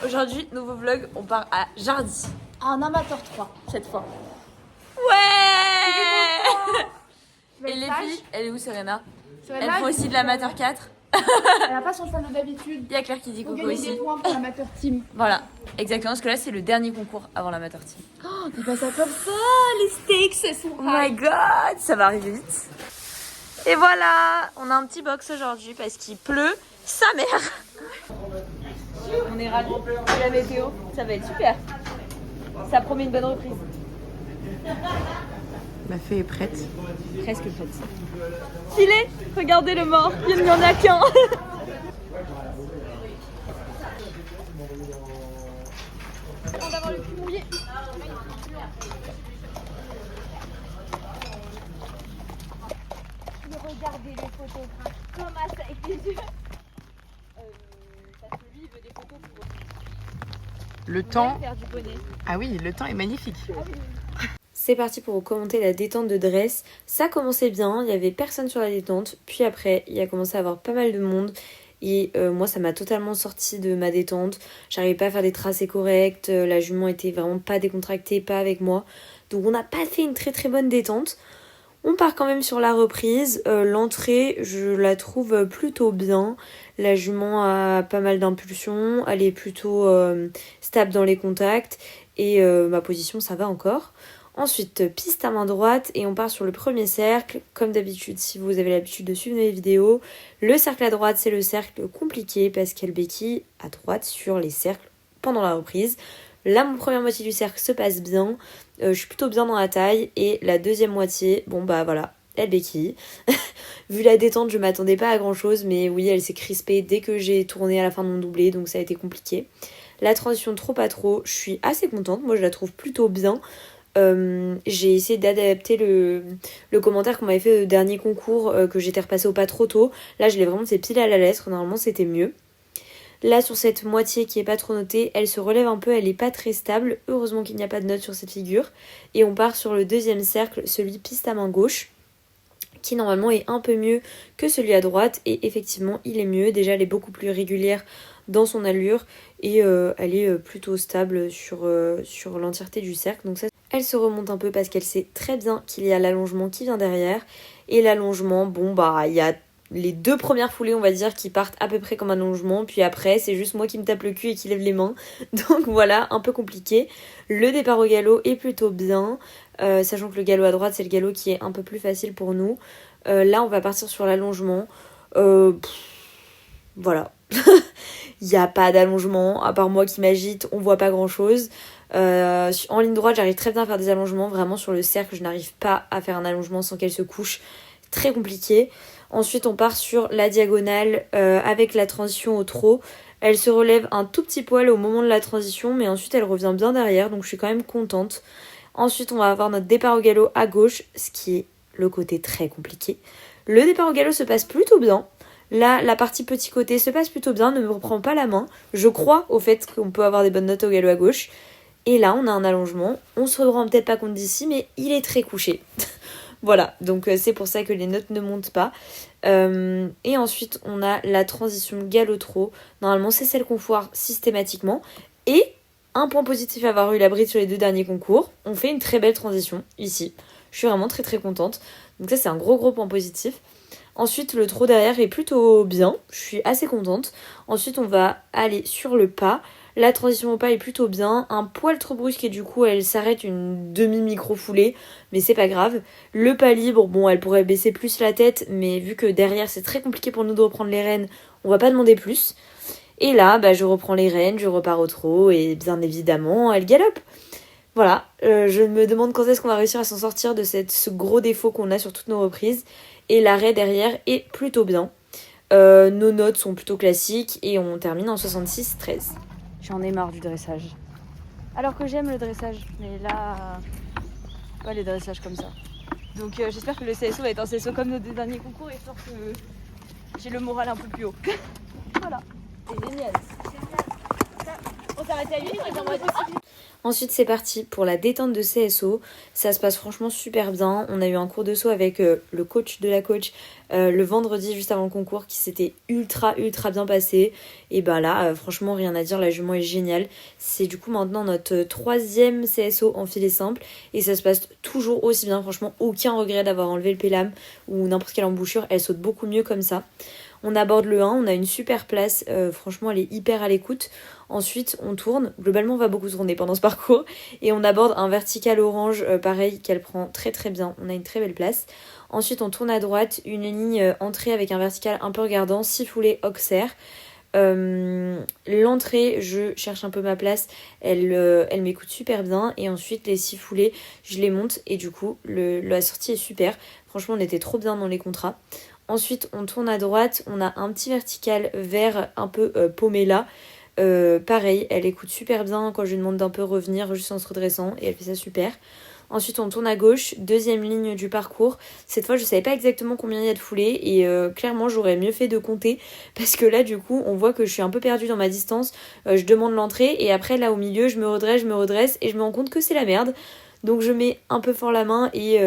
Aujourd'hui, nouveau vlog, on part à Jardy. Un amateur 3 cette fois. Ouais. Et les filles, elle est où Serena? Elle fait aussi de l'amateur 4. Elle n'a pas son tableau d'habitude. Il y a Claire qui dit Faut coucou gagner aussi. des points pour l'amateur team. Voilà, exactement, parce que là c'est le dernier concours avant l'amateur team. Oh, dis pas ça comme ça, les stakes elles sont Oh my god, ça va arriver vite. Et voilà, on a un petit box aujourd'hui parce qu'il pleut sa mère. On est ravis de la météo, ça va être super. Ça promet une bonne reprise. Ma fée est prête. Presque prête. Filez, regardez le mort, il n'y en a qu'un. On va avoir le cul mouillé. Regardez les photographes, comment ça avec les yeux. Parce que lui il veut des photos pour Le temps. faire du bonnet. Ah oui, le temps est magnifique. C'est parti pour commenter la détente de dress. Ça commençait bien, il y avait personne sur la détente. Puis après, il a commencé à avoir pas mal de monde. Et moi, ça m'a totalement sorti de ma détente. J'arrivais pas à faire des tracés corrects. La jument était vraiment pas décontractée, pas avec moi. Donc on n'a pas fait une très très bonne détente. On part quand même sur la reprise. L'entrée, je la trouve plutôt bien. La jument a pas mal d'impulsion. Elle est plutôt stable dans les contacts. Et ma position, ça va encore. Ensuite, piste à main droite et on part sur le premier cercle. Comme d'habitude, si vous avez l'habitude de suivre mes vidéos, le cercle à droite, c'est le cercle compliqué parce qu'elle béquille à droite sur les cercles pendant la reprise. La première moitié du cercle se passe bien. Je suis plutôt bien dans la taille. Et la deuxième moitié, bon bah voilà, elle béquille. Vu la détente, je m'attendais pas à grand chose. Mais oui, elle s'est crispée dès que j'ai tourné à la fin de mon doublé. Donc ça a été compliqué. La transition trop pas trop, je suis assez contente. Moi, je la trouve plutôt bien. J'ai essayé d'adapter le commentaire qu'on m'avait fait au dernier concours, que j'étais repassée au pas trop tôt. Là je l'ai vraiment fait pile à la lettre, normalement c'était mieux. Là sur cette moitié qui est pas trop notée, elle se relève un peu, elle est pas très stable. Heureusement qu'il n'y a pas de note sur cette figure. Et on part sur le deuxième cercle, celui piste à main gauche, qui normalement est un peu mieux que celui à droite. Et effectivement il est mieux, déjà elle est beaucoup plus régulière dans son allure. Et elle est plutôt stable sur l'entièreté du cercle, donc ça. Elle se remonte un peu parce qu'elle sait très bien qu'il y a l'allongement qui vient derrière. Et l'allongement, bon bah il y a les deux premières foulées on va dire qui partent à peu près comme un allongement. Puis après c'est juste moi qui me tape le cul et qui lève les mains. Donc voilà, un peu compliqué. Le départ au galop est plutôt bien. Sachant que le galop à droite c'est le galop qui est un peu plus facile pour nous. Là on va partir sur l'allongement. Voilà. Il n'y a pas d'allongement, à part moi qui m'agite, on voit pas grand chose. En ligne droite, j'arrive très bien à faire des allongements. Vraiment sur le cercle, je n'arrive pas à faire un allongement sans qu'elle se couche. Très compliqué. Ensuite, on part sur la diagonale avec la transition au trot. Elle se relève un tout petit poil au moment de la transition, mais ensuite elle revient bien derrière, donc je suis quand même contente. Ensuite, on va avoir notre départ au galop à gauche, ce qui est le côté très compliqué. Le départ au galop se passe plutôt bien. Là, la partie petit côté se passe plutôt bien, ne me reprends pas la main. Je crois au fait qu'on peut avoir des bonnes notes au galop à gauche. Et là, on a un allongement. On se rend peut-être pas compte d'ici, mais il est très couché. Voilà, donc c'est pour ça que les notes ne montent pas. Et ensuite, on a la transition galop-trot. Normalement, c'est celle qu'on foire systématiquement. Et un point positif à avoir eu la bride sur les deux derniers concours. On fait une très belle transition ici. Je suis vraiment très très contente. Donc ça, c'est un gros point positif. Ensuite, le trot derrière est plutôt bien. Je suis assez contente. Ensuite, on va aller sur le pas. La transition au pas est plutôt bien. Un poil trop brusque et du coup, elle s'arrête une demi-micro-foulée. Mais c'est pas grave. Le pas libre, bon, elle pourrait baisser plus la tête. Mais vu que derrière, c'est très compliqué pour nous de reprendre les rênes, on va pas demander plus. Et là, bah, je reprends les rênes, je repars au trot. Et bien évidemment, elle galope. Voilà. Je me demande quand est-ce qu'on va réussir à s'en sortir de ce gros défaut qu'on a sur toutes nos reprises. Et l'arrêt derrière est plutôt bien. Nos notes sont plutôt classiques et on termine en 66-13. J'en ai marre du dressage. Alors que j'aime le dressage, mais là, pas les dressages comme ça. Donc j'espère que le CSO va être un CSO comme nos deux derniers concours et sorte que j'ai le moral un peu plus haut. Voilà, c'est génial. On s'arrête à 8, Ensuite c'est parti pour la détente de CSO, ça se passe franchement super bien, on a eu un cours de saut avec le coach de la coach le vendredi juste avant le concours qui s'était ultra bien passé, et bah là franchement rien à dire, la jument est géniale, c'est du coup maintenant notre 3e CSO en filet simple et ça se passe toujours aussi bien, franchement aucun regret d'avoir enlevé le pélam ou n'importe quelle embouchure, elle saute beaucoup mieux comme ça. On aborde le 1, on a une super place, franchement elle est hyper à l'écoute. Ensuite on tourne, globalement on va beaucoup tourner pendant ce parcours, et on aborde un vertical orange, pareil qu'elle prend très bien, on a une très belle place. Ensuite on tourne à droite, une ligne entrée avec un vertical un peu regardant, 6 foulées Auxerre. L'entrée, je cherche un peu ma place, elle m'écoute super bien, et ensuite les 6 foulées je les monte et du coup la sortie est super, franchement on était trop bien dans les contrats. Ensuite on tourne à droite, on a un petit vertical vert un peu paumé là, pareil elle écoute super bien quand je lui demande d'un peu revenir juste en se redressant et elle fait ça super. Ensuite on tourne à gauche, 2e ligne du parcours. Cette fois je savais pas exactement combien il y a de foulées et clairement j'aurais mieux fait de compter parce que là du coup on voit que je suis un peu perdue dans ma distance. Je demande l'entrée et après là au milieu je me redresse et je me rends compte que c'est la merde. Donc je mets un peu fort la main et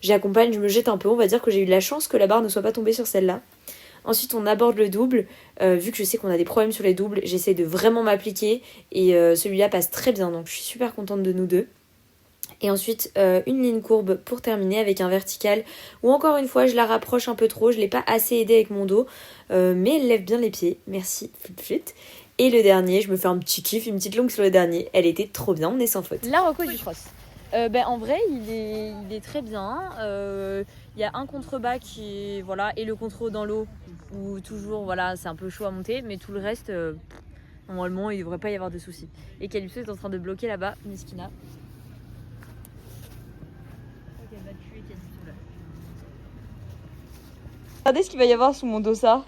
j'accompagne, je me jette un peu. On va dire que j'ai eu de la chance que la barre ne soit pas tombée sur celle-là. Ensuite on aborde le double, vu que je sais qu'on a des problèmes sur les doubles, j'essaie de vraiment m'appliquer et celui-là passe très bien, donc je suis super contente de nous deux. Et ensuite une ligne courbe pour terminer avec un vertical où encore une fois je la rapproche un peu trop, je l'ai pas assez aidée avec mon dos, mais elle lève bien les pieds, merci Flip. Et le dernier, je me fais un petit kiff, une petite longue sur le dernier, elle était trop bien, on est sans faute. La reco du cross. En vrai il est très bien, il y a un contrebas qui voilà, et le contre dans l'eau où toujours voilà, c'est un peu chaud à monter, mais tout le reste normalement il devrait pas y avoir de soucis. Et Calypso est en train de bloquer là-bas, Miskina. Regardez ce qu'il va y avoir sous mon dossard.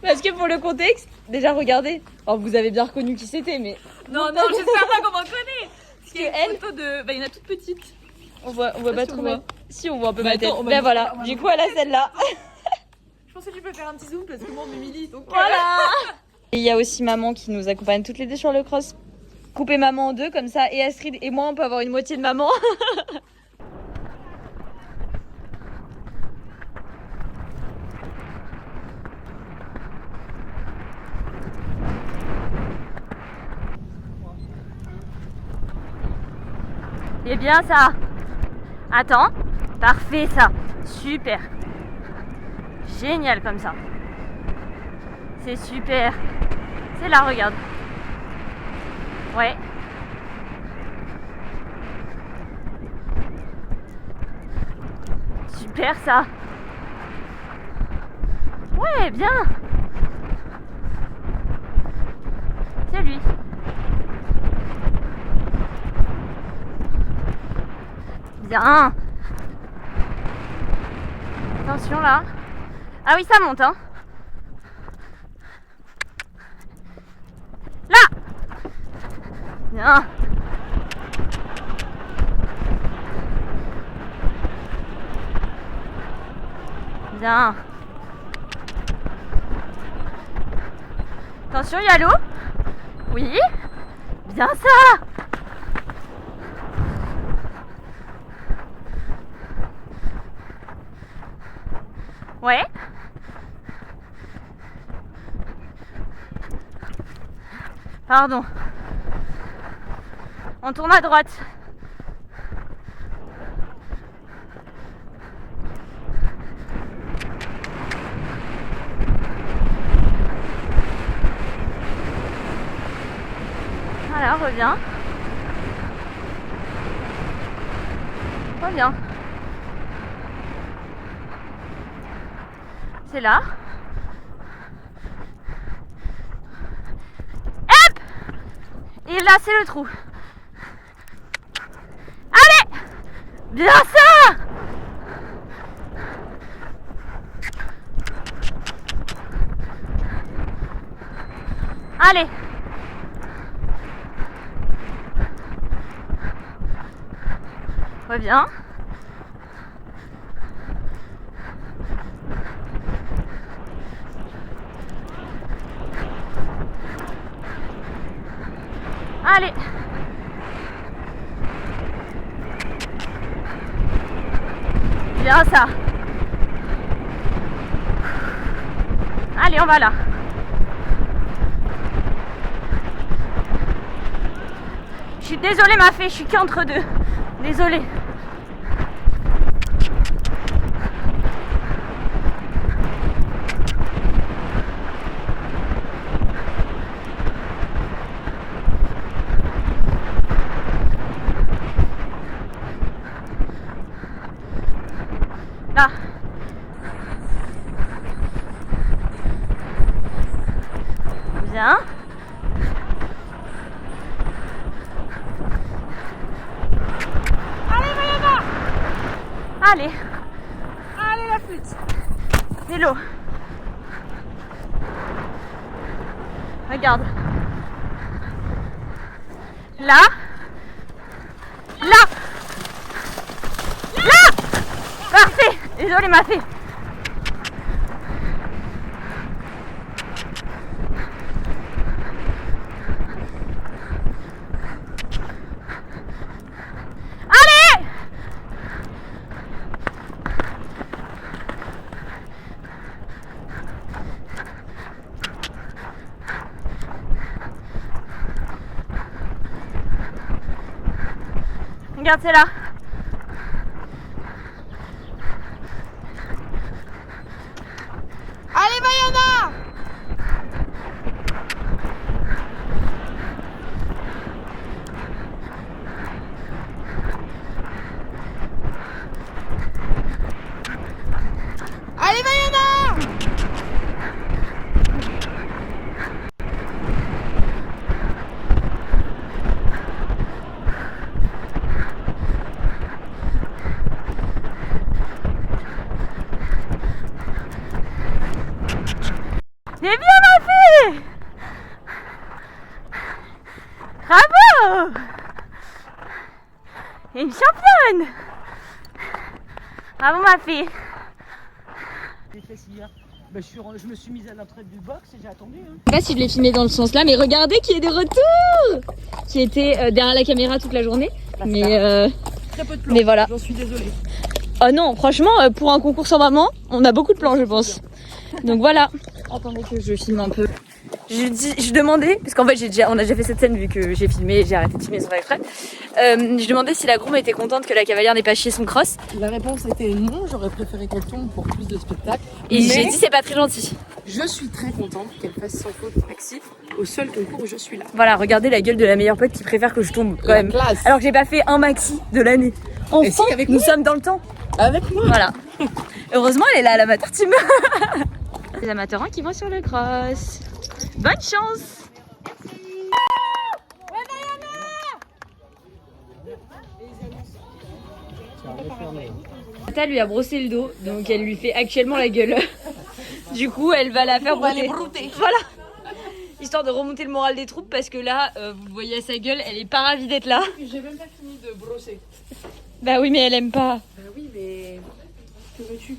Parce que pour le contexte, déjà regardez. Alors vous avez bien reconnu qui c'était, mais Non, j'espère pas qu'on m'en connaît. parce que elle, Photo de. Bah, il y en a toute petite. on voit pas trop mal. Si on voit un peu Bah, ma tête. attends, on va Ben dire- voilà. on va Du dire- coup elle a celle-là. Je pensais que tu peux faire un petit zoom parce que moi, on m'humilie. Donc, Voilà. Et il y a aussi maman qui nous accompagne toutes les deux sur le cross. Couper maman en deux comme ça, et Astrid et moi on peut avoir une moitié de maman. C'est bien ça. Attends, parfait ça, super. Génial comme ça. C'est super. C'est là, regarde. Ouais. Super ça. Ouais, bien. C'est lui. Bien. Attention là. Ah oui, ça monte, hein. Là. Bien. Bien. Attention, il y a l'eau. Oui. Bien ça. Ouais. Pardon. On tourne à droite. Voilà, reviens. Reviens. C'est là. Hop! Et là, c'est le trou. Allez! Bien ça! Allez! Reviens. Allez. Bien ça. Allez, on va là. Je suis désolée ma fée, je suis qu'entre deux. Désolée. Là. Bien. Allez, Mayana! Allez. Allez, la flûte! Hello. Regarde. Là. Là. Là. Parfait. Désolée ma fée. Allez. Regarde, c'est là. Allez, Mayana! Allez, Mayana! C'est bien ma fille. Bravo. Une championne. Bravo ma fille. J'ai fait hier. Ben, je me suis mise à l'entraide du box et j'ai attendu. Hein. Je sais pas si je l'ai filmé dans le sens là, mais regardez qui est de retour. Qui était derrière la caméra toute la journée. Mais Très peu de plans. mais voilà. J'en suis désolée. Oh non, franchement, pour un concours sans maman, on a beaucoup de plans, je pense. Donc voilà. Attendez que je filme un peu. Je demandais, parce qu'en fait on a déjà fait cette scène vu que j'ai filmé, j'ai arrêté de filmer sans faire exprès. Je demandais si la groom était contente que la cavalière n'ait pas chié son cross. La réponse était non, j'aurais préféré qu'elle tombe pour plus de spectacles. Et Mais j'ai dit c'est pas très gentil. je suis très contente qu'elle fasse sans faute Maxi au seul concours où je suis là. Voilà, regardez la gueule de la meilleure pote qui préfère que je tombe quand La même. classe. Alors que j'ai pas fait un maxi de l'année. Et si, Enfin, avec nous moi. sommes dans le temps. Avec moi. Voilà. Heureusement, elle est là à l'amateur team. Les amateurs 1 qui vont sur le cross. Bonne chance. Tata lui a brossé le dos, donc elle lui fait actuellement la gueule. Du coup, elle va la faire brouter. Voilà. Histoire de remonter le moral des troupes parce que là, vous voyez sa gueule, elle est pas ravie d'être là. J'ai même pas fini de brosser. Bah oui, mais elle aime pas. Bah oui, mais que veux-tu?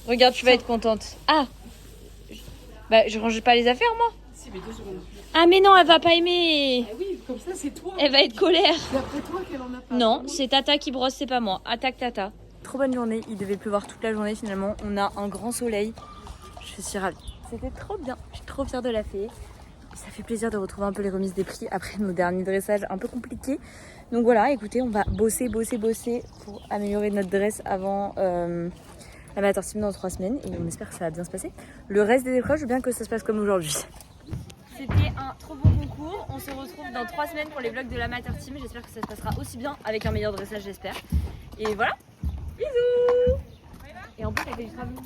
Regarde, tu vas être contente. Ah. Bah je range pas les affaires moi. Si, mais 2 secondes. Ah mais non, elle va pas aimer. Ah oui, comme ça, c'est toi. Elle va être colère. C'est après toi qu'elle en a pas. Non, c'est Tata qui brosse, c'est pas moi. Attaque Tata. Trop bonne journée, il devait pleuvoir toute la journée finalement. On a un grand soleil. Je suis ravie. C'était trop bien. Je suis trop fière de la fée. Ça fait plaisir de retrouver un peu les remises des prix après nos derniers dressages un peu compliqués. Donc voilà, écoutez, on va bosser pour améliorer notre dress avant l'amateur team dans 3 semaines. Et on espère que ça va bien se passer. Le reste des épreuves, je veux bien que ça se passe comme aujourd'hui. C'était un trop beau concours. On se retrouve dans 3 semaines pour les vlogs de l'amateur team. J'espère que ça se passera aussi bien avec un meilleur dressage, j'espère. Et voilà. Bisous. Et en plus, avec les travaux.